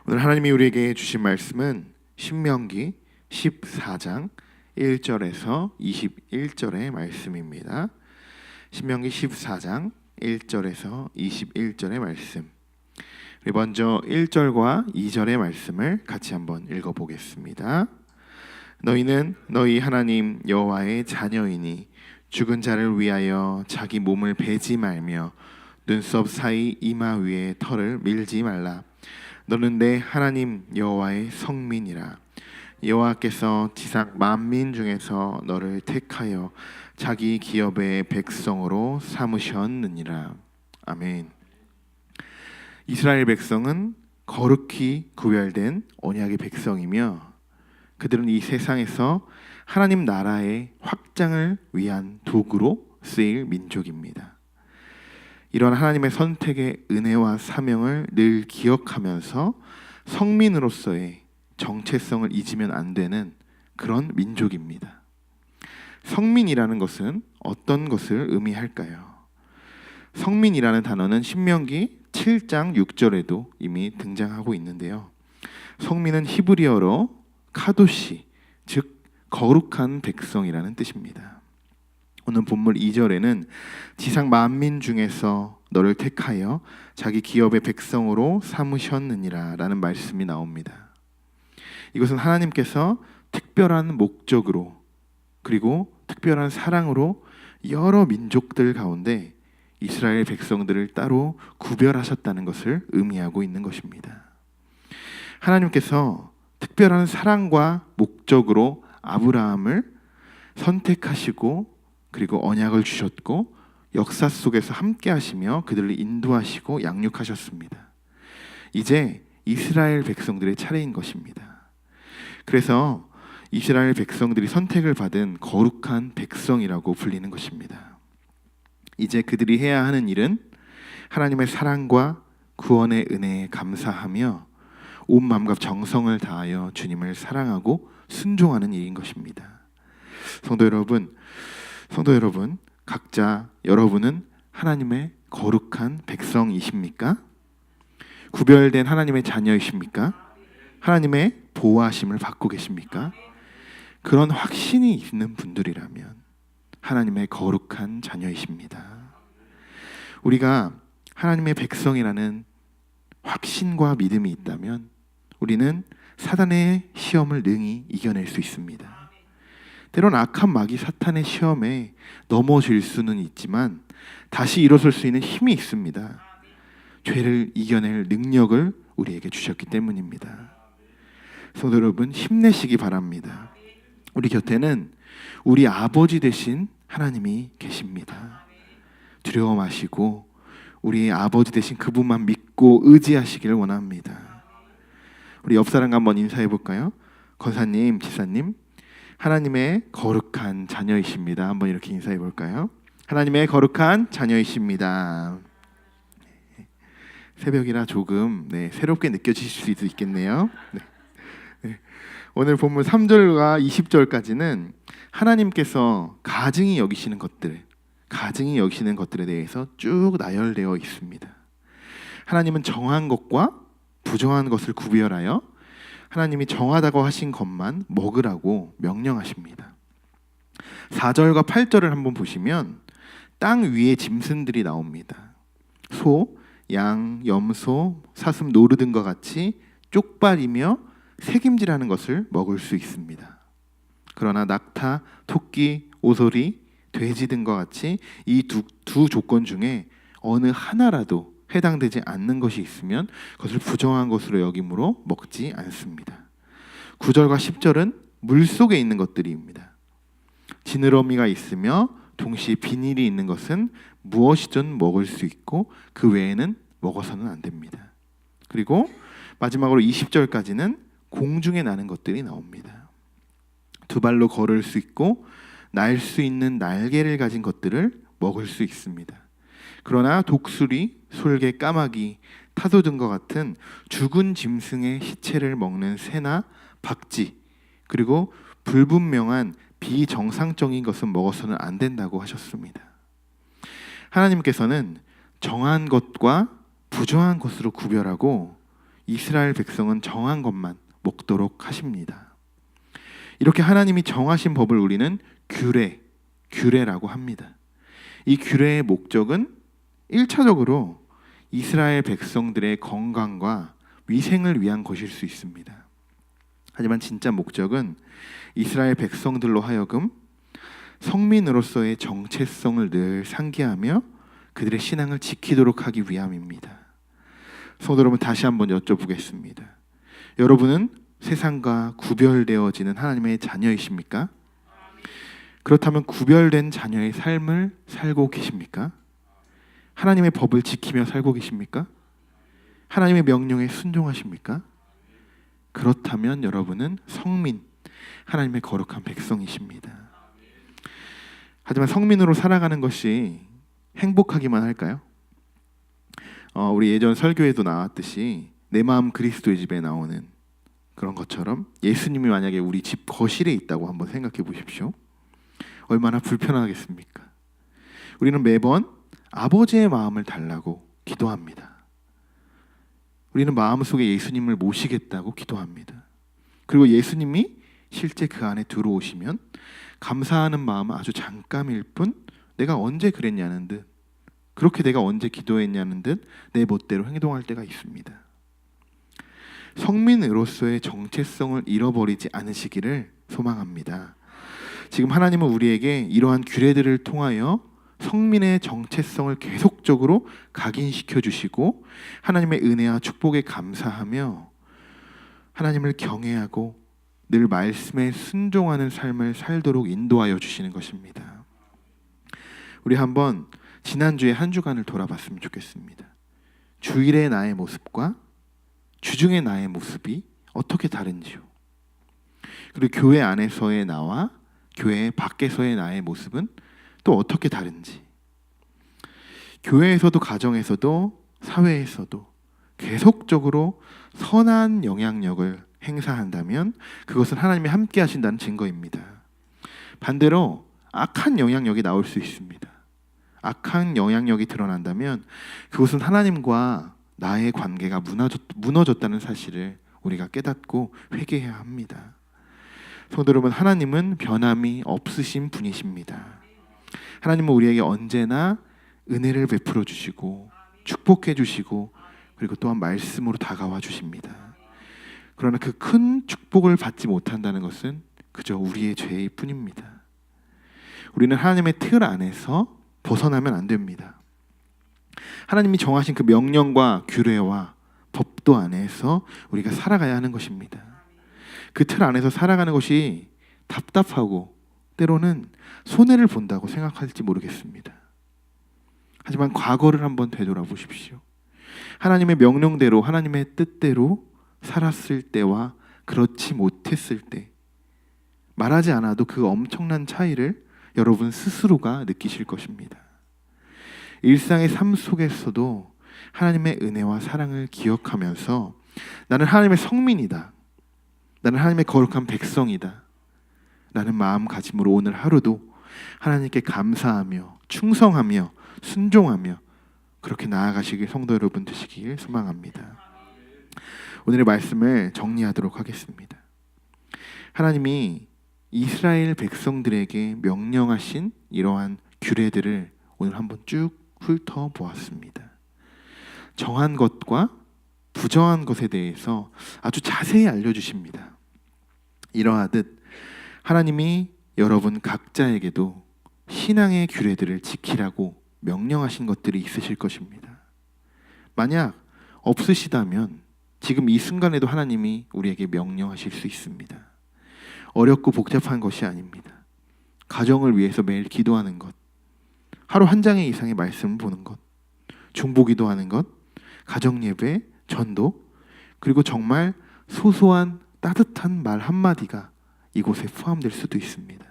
오늘 하나님이 우리에게 주신 말씀은 신명기 14장 1절에서 21절의 말씀입니다. 신명기 14장 1절에서 21절의 말씀. 우리 먼저 1절과 2절의 말씀을 같이 한번 읽어보겠습니다. 너희는 너희 하나님 여호와의 자녀이니 죽은 자를 위하여 자기 몸을 베지 말며 눈썹 사이 이마 위에 털을 밀지 말라. 너는 내 하나님 여호와의 성민이라. 여호와께서 지상 만민 중에서 너를 택하여 자기 기업의 백성으로 삼으셨느니라. 아멘. 이스라엘 백성은 거룩히 구별된 언약의 백성이며 그들은 이 세상에서 하나님 나라의 확장을 위한 도구로 쓰일 민족입니다. 이런 하나님의 선택의 은혜와 사명을 늘 기억하면서 성민으로서의 정체성을 잊으면 안 되는 그런 민족입니다. 성민이라는 것은 어떤 것을 의미할까요? 성민이라는 단어는 신명기 7장 6절에도 이미 등장하고 있는데요. 성민은 히브리어로 카도시, 즉 거룩한 백성이라는 뜻입니다. 오늘 본문 2절에는 지상 만민 중에서 너를 택하여 자기 기업의 백성으로 삼으셨느니라 라는 말씀이 나옵니다. 이것은 하나님께서 특별한 목적으로 그리고 특별한 사랑으로 여러 민족들 가운데 이스라엘 백성들을 따로 구별하셨다는 것을 의미하고 있는 것입니다. 하나님께서 특별한 사랑과 목적으로 아브라함을 선택하시고 그리고 언약을 주셨고 역사 속에서 함께 하시며 그들을 인도하시고 양육하셨습니다. 이제 이스라엘 백성들의 차례인 것입니다. 그래서 이스라엘 백성들이 선택을 받은 거룩한 백성이라고 불리는 것입니다. 이제 그들이 해야 하는 일은 하나님의 사랑과 구원의 은혜에 감사하며 온 마음과 정성을 다하여 주님을 사랑하고 순종하는 일인 것입니다. 성도 여러분, 각자 여러분은 하나님의 거룩한 백성이십니까? 구별된 하나님의 자녀이십니까? 하나님의 보호하심을 받고 계십니까? 그런 확신이 있는 분들이라면 하나님의 거룩한 자녀이십니다. 우리가 하나님의 백성이라는 확신과 믿음이 있다면 우리는 사단의 시험을 능히 이겨낼 수 있습니다. 때론 악한 마귀 사탄의 시험에 넘어질 수는 있지만 다시 일어설 수 있는 힘이 있습니다. 죄를 이겨낼 능력을 우리에게 주셨기 때문입니다. 성도 여러분, 힘내시기 바랍니다. 우리 곁에는 우리 아버지 되신 하나님이 계십니다. 두려워 마시고 우리 아버지 되신 그분만 믿고 의지하시기를 원합니다. 우리 옆 사람과 한번 인사해 볼까요? 권사님, 지사님, 하나님의 거룩한 자녀이십니다. 한번 이렇게 인사해 볼까요? 하나님의 거룩한 자녀이십니다. 새벽이라 조금 새롭게 느껴지실 수도 있겠네요. 오늘 본문 3절과 20절까지는 하나님께서 가증히 여기시는 것들에 대해서 쭉 나열되어 있습니다. 하나님은 정한 것과 부정한 것을 구별하여 하나님이 정하다고 하신 것만 먹으라고 명령하십니다. 4절과 8절을 한번 보시면 땅 위에 짐승들이 나옵니다. 소, 양, 염소, 사슴, 노루 등과 같이 쪽발이며 새김질하는 것을 먹을 수 있습니다. 그러나 낙타, 토끼, 오소리, 돼지 등과 같이 이 두 조건 중에 어느 하나라도 해당되지 않는 것이 있으면 그것을 부정한 것으로 여김으로 먹지 않습니다. 9절과 10절은 물속에 있는 것들입니다. 지느러미가 있으며 동시에 비닐이 있는 것은 무엇이든 먹을 수 있고 그 외에는 먹어서는 안 됩니다. 그리고 마지막으로 20절까지는 공중에 나는 것들이 나옵니다. 두 발로 걸을 수 있고 날 수 있는 날개를 가진 것들을 먹을 수 있습니다. 그러나 독수리, 솔개, 까마귀, 타도 등과 같은 죽은 짐승의 시체를 먹는 새나 박쥐, 그리고 불분명한 비정상적인 것은 먹어서는 안 된다고 하셨습니다. 하나님께서는 정한 것과 부정한 것으로 구별하고 이스라엘 백성은 정한 것만 먹도록 하십니다. 이렇게 하나님이 정하신 법을 우리는 규례라고 합니다. 이 규례의 목적은 1차적으로 이스라엘 백성들의 건강과 위생을 위한 것일 수 있습니다. 하지만 진짜 목적은 이스라엘 백성들로 하여금 성민으로서의 정체성을 늘 상기하며 그들의 신앙을 지키도록 하기 위함입니다. 성도 여러분, 다시 한번 여쭤보겠습니다. 여러분은 세상과 구별되어지는 하나님의 자녀이십니까? 그렇다면 구별된 자녀의 삶을 살고 계십니까? 하나님의 법을 지키며 살고 계십니까? 하나님의 명령에 순종하십니까? 그렇다면 여러분은 성민, 하나님의 거룩한 백성이십니다. 하지만 성민으로 살아가는 것이 행복하기만 할까요? 우리 예전 설교에도 나왔듯이 내 마음 그리스도의 집에 나오는 그런 것처럼 예수님이 만약에 우리 집 거실에 있다고 한번 생각해 보십시오. 얼마나 불편하겠습니까? 우리는 매번 아버지의 마음을 달라고 기도합니다. 우리는 마음속에 예수님을 모시겠다고 기도합니다. 그리고 예수님이 실제 그 안에 들어오시면 감사하는 마음은 아주 잠깐일 뿐 내가 언제 그랬냐는 듯, 그렇게 내가 언제 기도했냐는 듯 내 멋대로 행동할 때가 있습니다. 성민으로서의 정체성을 잃어버리지 않으시기를 소망합니다. 지금 하나님은 우리에게 이러한 규례들을 통하여 성민의 정체성을 계속적으로 각인시켜 주시고 하나님의 은혜와 축복에 감사하며 하나님을 경외하고 늘 말씀에 순종하는 삶을 살도록 인도하여 주시는 것입니다. 우리 한번 지난주에 한 주간을 돌아봤으면 좋겠습니다. 주일의 나의 모습과 주중의 나의 모습이 어떻게 다른지요. 그리고 교회 안에서의 나와 교회 밖에서의 나의 모습은 또 어떻게 다른지, 교회에서도 가정에서도 사회에서도 계속적으로 선한 영향력을 행사한다면 그것은 하나님이 함께 하신다는 증거입니다. 반대로 악한 영향력이 나올 수 있습니다. 악한 영향력이 드러난다면 그것은 하나님과 나의 관계가 무너졌다는 사실을 우리가 깨닫고 회개해야 합니다. 성도 여러분, 하나님은 변함이 없으신 분이십니다. 하나님은 우리에게 언제나 은혜를 베풀어 주시고 축복해 주시고 그리고 또한 말씀으로 다가와 주십니다. 그러나 그 큰 축복을 받지 못한다는 것은 그저 우리의 죄일 뿐입니다. 우리는 하나님의 틀 안에서 벗어나면 안 됩니다. 하나님이 정하신 그 명령과 규례와 법도 안에서 우리가 살아가야 하는 것입니다. 그 틀 안에서 살아가는 것이 답답하고 때로는 손해를 본다고 생각할지 모르겠습니다. 하지만 과거를 한번 되돌아보십시오. 하나님의 명령대로 하나님의 뜻대로 살았을 때와 그렇지 못했을 때 말하지 않아도 그 엄청난 차이를 여러분 스스로가 느끼실 것입니다. 일상의 삶 속에서도 하나님의 은혜와 사랑을 기억하면서 나는 하나님의 성민이다, 나는 하나님의 거룩한 백성이다 라는 마음가짐으로 오늘 하루도 하나님께 감사하며 충성하며 순종하며 그렇게 나아가시길 성도 여러분 되시길 소망합니다. 오늘의 말씀을 정리하도록 하겠습니다. 하나님이 이스라엘 백성들에게 명령하신 이러한 규례들을 오늘 한번 쭉 훑어보았습니다. 정한 것과 부정한 것에 대해서 아주 자세히 알려주십니다. 이러하듯 하나님이 여러분 각자에게도 신앙의 규례들을 지키라고 명령하신 것들이 있으실 것입니다. 만약 없으시다면 지금 이 순간에도 하나님이 우리에게 명령하실 수 있습니다. 어렵고 복잡한 것이 아닙니다. 가정을 위해서 매일 기도하는 것, 하루 한 장의 이상의 말씀을 보는 것, 중보기도하는 것, 가정예배, 전도, 그리고 정말 소소한 따뜻한 말 한마디가 이곳에 포함될 수도 있습니다.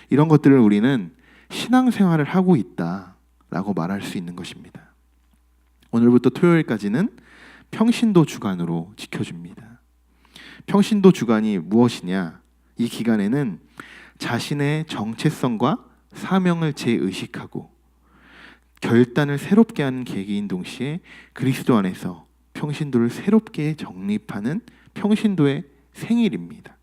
이런 것들을 우리는 신앙생활을 하고 있다라고 말할 수 있는 것입니다. 오늘부터 토요일까지는 평신도 주간으로 지켜줍니다. 평신도 주간이 무엇이냐? 이 기간에는 자신의 정체성과 사명을 재의식하고 결단을 새롭게 하는 계기인 동시에 그리스도 안에서 평신도를 새롭게 정립하는 평신도의 생일입니다.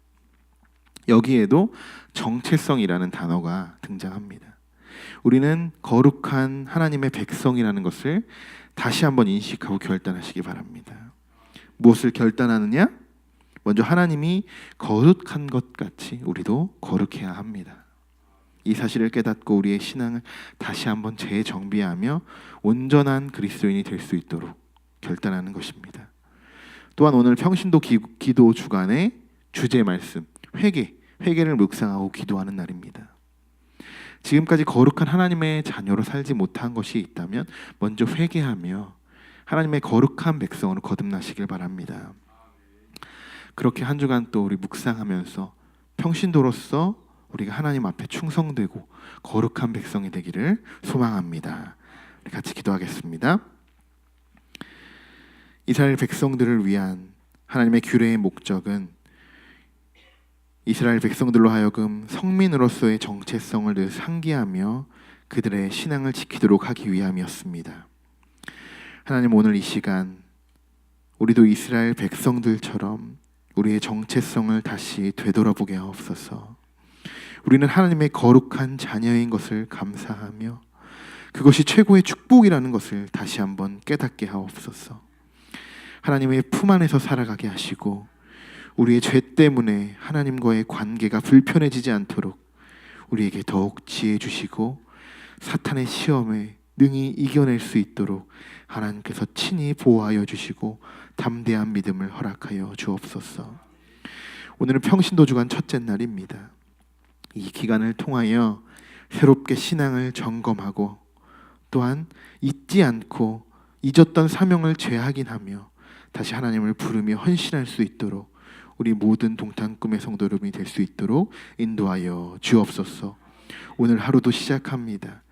여기에도 정체성이라는 단어가 등장합니다. 우리는 거룩한 하나님의 백성이라는 것을 다시 한번 인식하고 결단하시기 바랍니다. 무엇을 결단하느냐? 먼저 하나님이 거룩한 것 같이 우리도 거룩해야 합니다. 이 사실을 깨닫고 우리의 신앙을 다시 한번 재정비하며 온전한 그리스도인이 될 수 있도록 결단하는 것입니다. 또한 오늘 평신도 기도 주간의 주제 말씀 회개를 묵상하고 기도하는 날입니다. 지금까지 거룩한 하나님의 자녀로 살지 못한 것이 있다면 먼저 회개하며 하나님의 거룩한 백성으로 거듭나시길 바랍니다. 그렇게 한 주간 또 우리 묵상하면서 평신도로서 우리가 하나님 앞에 충성되고 거룩한 백성이 되기를 소망합니다. 우리 같이 기도하겠습니다. 이스라엘 백성들을 위한 하나님의 규례의 목적은 이스라엘 백성들로 하여금 성민으로서의 정체성을 늘 상기하며 그들의 신앙을 지키도록 하기 위함이었습니다. 하나님, 오늘 이 시간 우리도 이스라엘 백성들처럼 우리의 정체성을 다시 되돌아보게 하옵소서. 우리는 하나님의 거룩한 자녀인 것을 감사하며 그것이 최고의 축복이라는 것을 다시 한번 깨닫게 하옵소서. 하나님의 품 안에서 살아가게 하시고 우리의 죄 때문에 하나님과의 관계가 불편해지지 않도록 우리에게 더욱 지혜 주시고 사탄의 시험에 능히 이겨낼 수 있도록 하나님께서 친히 보호하여 주시고 담대한 믿음을 허락하여 주옵소서. 오늘은 평신도 주간 첫째 날입니다. 이 기간을 통하여 새롭게 신앙을 점검하고 또한 잊지 않고 잊었던 사명을 재확인하며 다시 하나님을 부르며 헌신할 수 있도록 우리 모든 동탄 꿈의 성도 여러분이 될 수 있도록 인도하여 주옵소서. 오늘 하루도 시작합니다.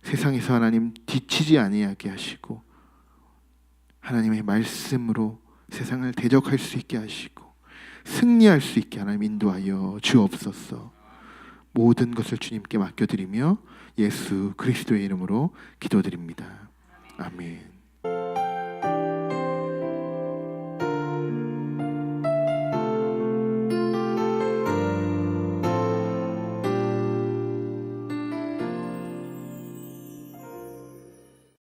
세상에서 하나님 뒤치지 아니하게 하시고 하나님의 말씀으로 세상을 대적할 수 있게 하시고 승리할 수 있게 하나님 인도하여 주옵소서. 모든 것을 주님께 맡겨드리며 예수 그리스도의 이름으로 기도드립니다. 아멘.